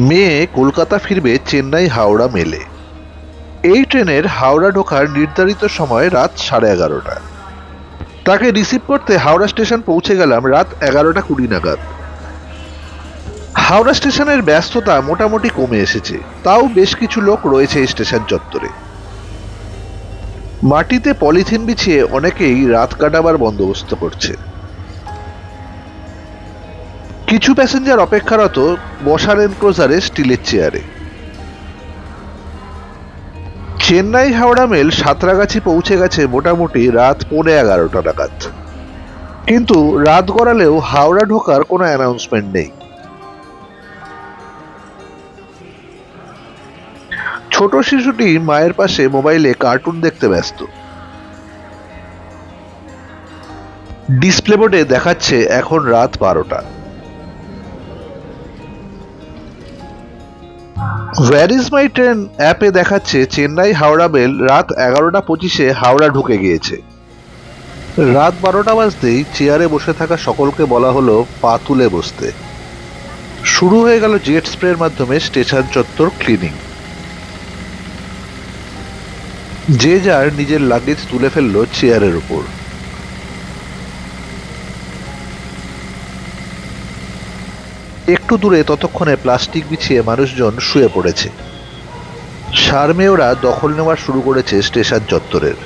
মেয়ে কলকাতা ফিরবে চেন্নাই হাওড়া মেলে। এই ট্রেনের হাওড়া ঢোকার নির্ধারিত সময় রাত 11:30। তাকে রিসিভ করতে হাওড়া স্টেশন পৌঁছে গেলাম রাত 11:20 নাগাদ। হাওড়া স্টেশনের ব্যস্ততা মোটামুটি কমে এসেছে, তাও বেশ কিছু লোক রয়েছে স্টেশন চত্বরে। মাটিতে পলিথিন বিছিয়ে অনেকেই রাত কাটাবার বন্দোবস্ত করছে। কিছু প্যাসেঞ্জার অপেক্ষারত বসার এনক্লোজারে স্টিলের চেয়ারে। চেন্নাই হাওড়া মেল সাঁতরাগাছি পৌঁছে গেছে মোটামুটি রাত 11:15 নাগাদ। কিন্তু রাত গড়ালেও হাওড়া ঢোকার কোনো অ্যানাউন্সমেন্ট নেই। ছোট শিশুটি মায়ের পাশে মোবাইলে কার্টুন দেখতে ব্যস্ত। ডিসপ্লে বোর্ডে দেখাচ্ছে এখন রাত 12টা। হোয়ার ইজ মাই ট্রেন অ্যাপে দেখাচ্ছে চেন্নাই হাওড়া মেল রাত 11:25 হাওড়া ঢুকে গিয়েছে। রাত 12টা বাজতেই চেয়ারে বসে থাকা সকলকে বলা হলো পা তুলে বসতে। শুরু হয়ে গেল জেট স্প্রের মাধ্যমে স্টেশন চত্বর ক্লিনিং। যে যার নিজের লাগেজ তুলে ফেললো চেয়ারের উপর। একটু দূরে ততক্ষণে প্লাস্টিক বিছিয়ে মানুষজন শুয়ে পড়েছে। সারমেয়রা দখল নেওয়া শুরু করেছে স্টেশন চত্বরের।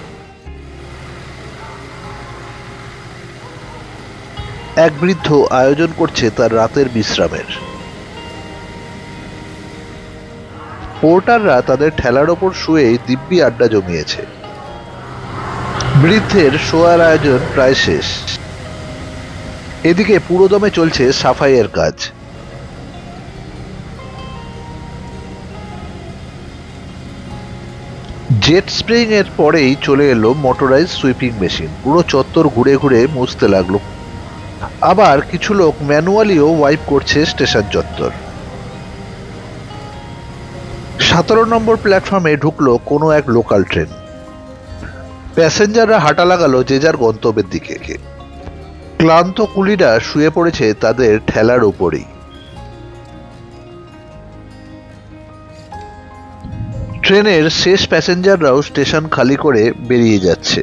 এক বৃদ্ধ আয়োজন করছে তার রাতের বিশ্রামের। পোর্টাররা তাদের ঠেলার ওপর শুয়ে দিব্যি আড্ডা জমিয়েছে। বৃদ্ধের শোয়ার আয়োজন প্রায় শেষ। এদিকে পুরোদমে চলছে সাফাইয়ের কাজ। জেট স্প্রেইং এর পরেই চলে এলো মোটরাইজ সুইপিং মেশিন। পুরো চত্বর ঘুরে ঘুরে মুছতে লাগলো। আবার কিছু লোক ম্যানুয়ালিও ওয়াইপ করছে স্টেশন চত্বর। 17 নম্বর প্ল্যাটফর্মে ঢুকলো কোনো এক লোকাল ট্রেন। প্যাসেঞ্জাররা হাঁটা লাগালো যে যার গন্তব্যের দিকে। ক্লান্ত কুলিরা শুয়ে পড়েছে তাদের ঠেলার উপরেই। ট্রেনের শেষ প্যাসেঞ্জাররাও স্টেশন খালি করে বেরিয়ে যাচ্ছে।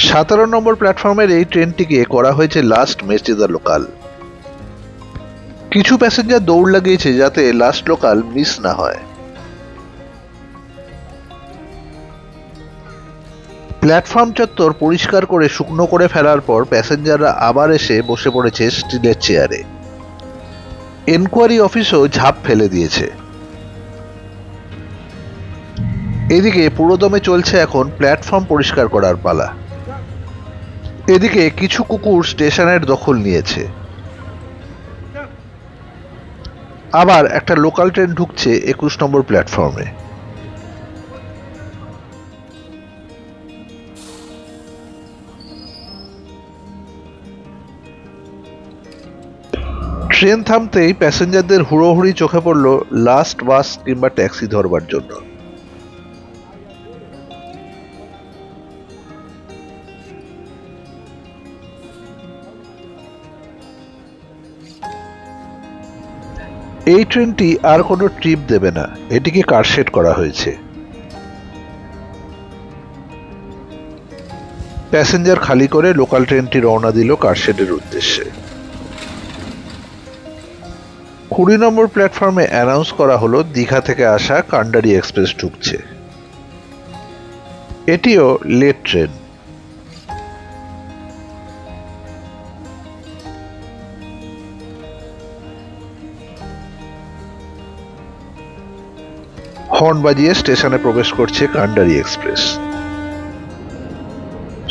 17 নম্বর প্ল্যাটফর্মের এই ট্রেনটিকে করা হয়েছে লাস্ট মেচেদা লোকাল। কিছু প্যাসেঞ্জার দৌড় লাগিয়েছে যাতে লাস্ট লোকাল মিস না হয়। প্ল্যাটফর্ম চত্বর পরিষ্কার করে শুকনো করে ফেলার পর প্যাসেঞ্জাররা আবার এসে বসে পড়েছে স্টিলের চেয়ারে। এনকোয়ারি অফিসও ঝাঁপ ফেলে দিয়েছে। এদিকে পুরোদমে চলছে এখন প্ল্যাটফর্ম পরিষ্কার করার পালা। এদিকে কিছু কুকুর স্টেশনের দখল নিয়েছে। আবার একটা লোকাল ট্রেন ঢুকছে 21 নম্বর প্ল্যাটফর্মে। ট্রেন থামতেই প্যাসেঞ্জারদের হুড়োহুড়ি চোখে পড়ল লাস্ট বাস কিংবা ট্যাক্সি ধরবার জন্য। এই ট্রেনটি আর কোনো ট্রিপ দেবে না, এটিকে কারশেড করা হয়েছে। প্যাসেঞ্জার খালি করে লোকাল ট্রেনটি রওনা দিল কারশেডের উদ্দেশ্যে। 20 নম্বর প্ল্যাটফর্মে অ্যানাউন্স করা হলো দীঘা থেকে আসা কান্ডারি এক্সপ্রেস ঢুকছে। এটিও লেট ট্রেন। হর্ন বাজিয়ে স্টেশনে প্রবেশ করছে কান্ডারি এক্সপ্রেস।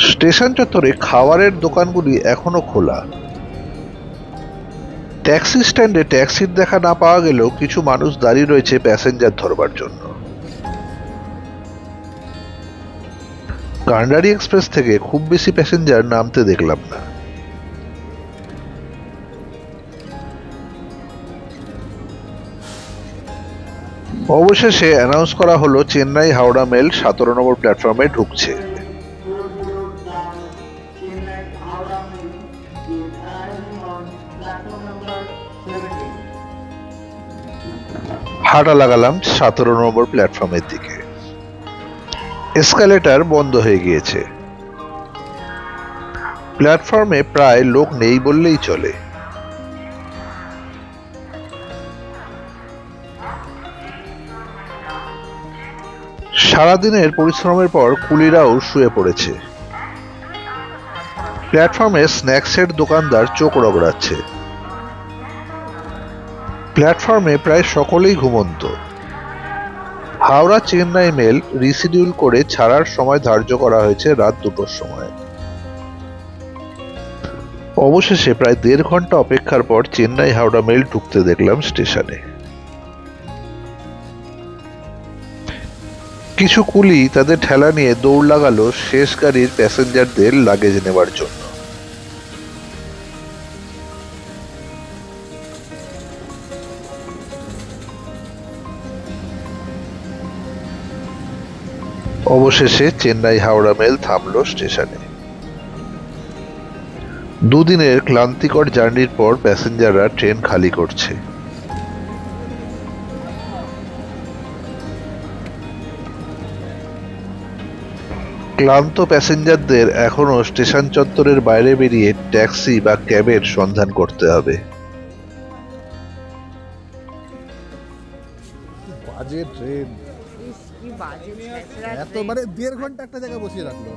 স্টেশন চত্বরে খাবারের দোকানগুলি এখনো খোলা। ট্যাক্সি স্ট্যান্ডে ট্যাক্সির দেখা না পাওয়া গেলেও কিছু মানুষ দাঁড়িয়ে রয়েছে প্যাসেঞ্জার ধরবার জন্য। কান্ডারি এক্সপ্রেস থেকে খুব বেশি প্যাসেঞ্জার নামতে দেখলাম না। অবশেষে অ্যানাউন্স করা হলো চেন্নাই হাওড়া মেল 17 নম্বর প্ল্যাটফর্মে ঢুকছে। হাঁটা লাগালাম 17 নম্বর প্ল্যাটফর্মের দিকে। এসকালেটর বন্ধ হয়ে গিয়েছে। প্ল্যাটফর্মে প্রায় লোক নেই বললেই চলে। সারাদিনের পরিশ্রমের পর কুলিরাও শুয়ে পড়েছে। প্ল্যাটফর্মে স্ন্যাক্সের দোকানদার চোখ রগড়াচ্ছে। প্ল্যাটফর্মে প্রায় সকলেই ঘুমন্ত। হাওড়া চেন্নাই মেল রিশিডিউল করে ছাড়ার সময় ধার্য করা হয়েছে রাত 2টোর সময়। অবশেষে প্রায় 1.5 ঘন্টা অপেক্ষার পর চেন্নাই হাওড়া মেল ঢুকতে দেখলাম স্টেশনে। কিছু কুলি তাদের ঠেলা নিয়ে দৌড় লাগালো শেষ গাড়ির প্যাসেঞ্জারদের লাগেজ নেবার জন্য। অবশেষে চেন্নাই হাওড়া মেল থামলো স্টেশনে। দুদিনের ক্লান্তিকর জার্নির পর প্যাসেঞ্জাররা ট্রেন খালি করছে। ক্লান্ত প্যাসেঞ্জারদের এখনো স্টেশন চত্বরের বাইরে বেরিয়ে ট্যাক্সি বা ক্যাবের সন্ধান করতে হবে। বাজে ট্রেন, এত মানে 1.5 ঘন্টা একটা জায়গায় বসিয়ে রাখলো।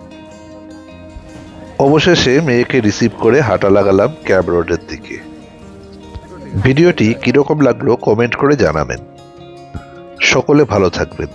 অবশেষে মেয়েকে রিসিভ করে হাঁটা লাগালাম ক্যাব রোডের দিকে। ভিডিওটি কিরকম লাগলো কমেন্ট করে জানাবেন। সকলে ভালো থাকবেন।